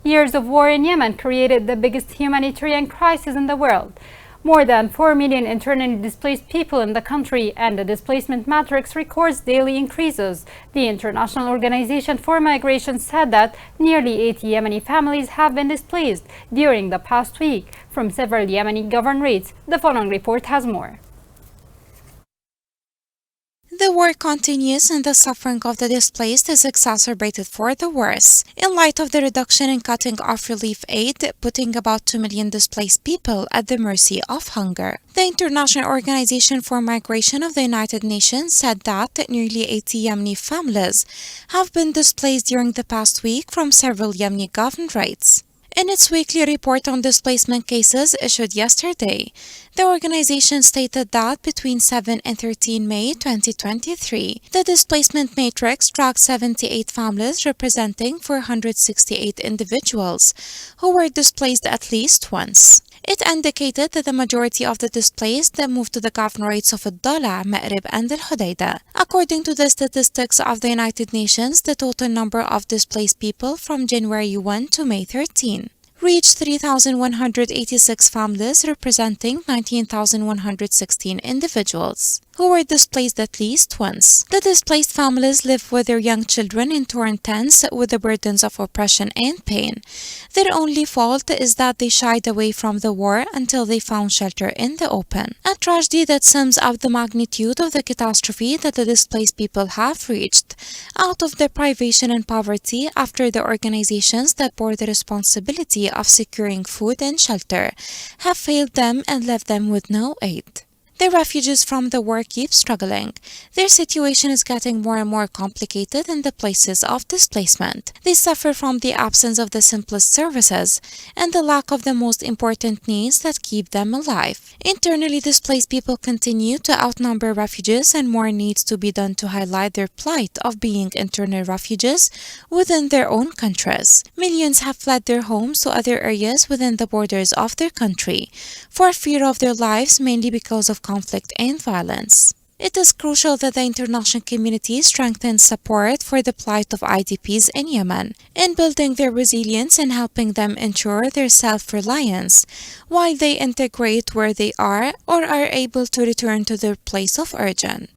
Years of war in Yemen created the biggest humanitarian crisis in the world. More than 4 million internally displaced people in the country, and the displacement matrix records daily increases. The International Organization for Migration said that nearly 80 Yemeni families have been displaced during the past week from several Yemeni governorates. The following report has more. The war continues and the suffering of the displaced is exacerbated for the worse. In light of the reduction in cutting off relief aid, putting about 2 million displaced people at the mercy of hunger. The International Organization for Migration of the United Nations said that nearly 80 Yemeni families have been displaced during the past week from several Yemeni governorates. In its weekly report on displacement cases issued yesterday, the organization stated that between 7 and 13 May 2023, the displacement matrix tracked 78 families representing 468 individuals who were displaced at least once. It indicated that the majority of the displaced moved to the governorates of Ad-Dala, Ma'rib, and Al-Hudaydah. According to the statistics of the United Nations, the total number of displaced people from January 1 to May 13 reached 3,186 families representing 19,116 individuals who were displaced at least once. The displaced families live with their young children in torn tents with the burdens of oppression and pain. Their only fault is that they shied away from the war until they found shelter in the open. A tragedy that sums up the magnitude of the catastrophe that the displaced people have reached out of their privation and poverty after the organizations that bore the responsibility of securing food and shelter have failed them and left them with no aid. The refugees from the war keep struggling. Their situation is getting more and more complicated in the places of displacement. They suffer from the absence of the simplest services and the lack of the most important needs that keep them alive. Internally displaced people continue to outnumber refugees, and more needs to be done to highlight their plight of being internal refugees within their own countries. Millions have fled their homes to other areas within the borders of their country for fear of their lives, mainly because of conflict and violence. It is crucial that the international community strengthens support for the plight of IDPs in Yemen, in building their resilience and helping them ensure their self-reliance while they integrate where they are or are able to return to their place of origin.